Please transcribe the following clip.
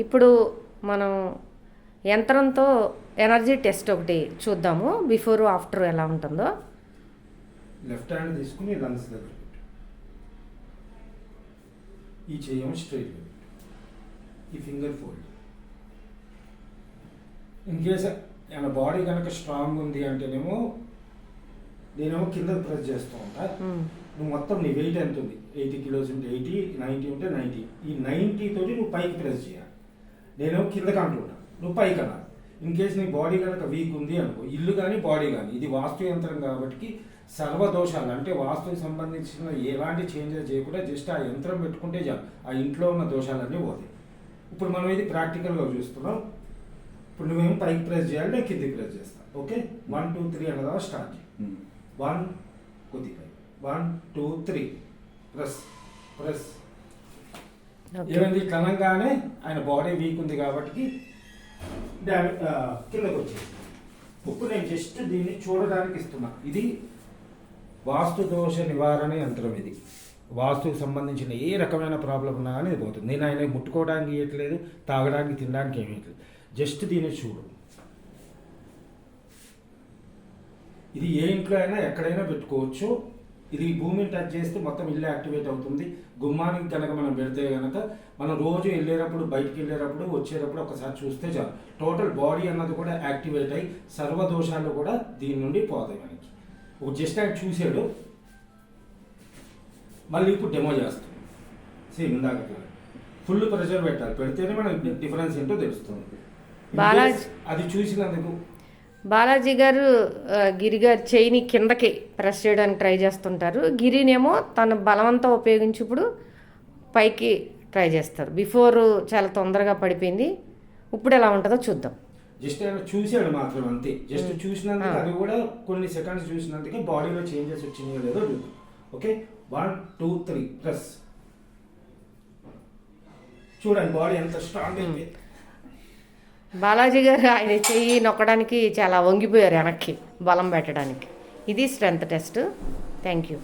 ఇప్పుడు మనం యంత్రంతో ఎనర్జీ టెస్ట్ ఒకటి చూద్దాము, బిఫోర్ ఆఫ్టర్ ఎలా ఉంటుందో. లెఫ్ట్ హ్యాండ్ తీసుకుని లంగ్స్ దగ్గర ఈ చెయ్యం స్ట్రైట్, ఈ ఫింగర్ ఫోల్డ్. ఇన్ కేస్ ఆయన బాడీ కనుక స్ట్రాంగ్ ఉంది అంటేనేమో నేనేమో కింద ప్రెస్ చేస్తూ ఉంటా. నువ్వు మొత్తం నీ వెయిట్ ఎంత ఉంది, 80 కిలోస్ ఉంటే 80, 90 ఉంటే 90. ఈ 90 తోటి నువ్వు పైకి ప్రెస్ చేయాలి. నేనేమో కిందకి అంటున్నా, నువ్వు పైకి అన్నా. ఇన్ కేసు నీ బాడీ కనుక వీక్ ఉంది అనుకో, ఇల్లు కానీ బాడీ కానీ, ఇది వాస్తు యంత్రం కాబట్టి సర్వదోషాలు అంటే వాస్తుకు సంబంధించిన ఎలాంటి చేంజెస్ చేయకుండా జస్ట్ ఆ యంత్రం పెట్టుకుంటే చాలు, ఆ ఇంట్లో ఉన్న దోషాలన్నీ పోతాయి. ఇప్పుడు మనం ఇది ప్రాక్టికల్గా చూస్తున్నాం. ఇప్పుడు నువ్వేమో పైకి ప్రెస్ చేయాలి, నేను కిందికి ప్రెస్ చేస్తాను. ఓకే, 1 2 3 అన్నదా స్టార్ట్ చేయి. 1 కొద్దిగా 1 2 3 ప్రెస్ ప్రెస్. ఏమైంది, కనంగానే ఆయన బాడీ వీక్ ఉంది కాబట్టి కిందకి వచ్చేసి. ఇప్పుడు నేను జస్ట్ దీన్ని చూడడానికి ఇస్తున్నా. ఇది వాస్తు దోష నివారణ యంత్రం. ఇది వాస్తుకు సంబంధించిన ఏ రకమైన ప్రాబ్లం ఉన్నా కానీ ఇది పోతుంది. నేను ఆయన ముట్టుకోవడానికి ఇవ్వట్లేదు, తాగడానికి తినడానికి ఏమీ ఇవ్వట్లేదు. జస్ట్ దీన్ని చూడు. ఇది ఏ ఇంట్లో అయినా ఎక్కడైనా పెట్టుకోవచ్చు. ఇది భూమిని టచ్ చేస్తే మొత్తం ఇల్లు యాక్టివేట్ అవుతుంది. గుమ్మానికి కనుక మనం పెడితే కనుక మనం రోజు వెళ్ళేటప్పుడు, బయటికి వెళ్ళేటప్పుడు, వచ్చేటప్పుడు ఒకసారి చూస్తే చాలు, టోటల్ బాడీ అన్నది కూడా యాక్టివేట్ అయ్యి సర్వదోషాలు కూడా దీని నుండి పోతాయి మనకి. ఒక జస్ట్ ఆయన చూసాడు, మళ్ళీ ఇప్పుడు డెమో చేస్తాం. సేమ్ ఇందాక ఫుల్ ప్రెషర్ పెట్టాలి, పెడితేనే మనకి డిఫరెన్స్ ఏంటో తెలుస్తుంది. బాలాజీ అది చూసినందుకు బాలాజీ గారు గిరి గారు చేయిని కిందకి ప్రెస్ చేయడానికి ట్రై చేస్తుంటారు. గిరినేమో తన బలవంతం ఉపయోగించి ఇప్పుడు పైకి ట్రై చేస్తారు. బిఫోర్ చాలా తొందరగా పడిపోయింది, ఇప్పుడు ఎలా ఉంటుందో చూద్దాం. జస్ట్ ఆయన చూశాడు మాత్రం, అంతే. జస్ట్ చూసినందుకు, అది కూడా కొన్ని సెకండ్స్ చూసినందుకే బాడీలో చేంజెస్ వచ్చినాయో లేదో చూద్దాం. Okay, 1 2 3 press. చూడండి బాడీ ఎంత స్ట్రాంగ్ అయిపోయింది. బాలాజీ గారు ఆయన చెయ్యి నొక్కడానికి చాలా వంగిపోయారు వెనక్కి బలం పెట్టడానికి. ఇది స్ట్రెంత్ టెస్ట్. Thank you.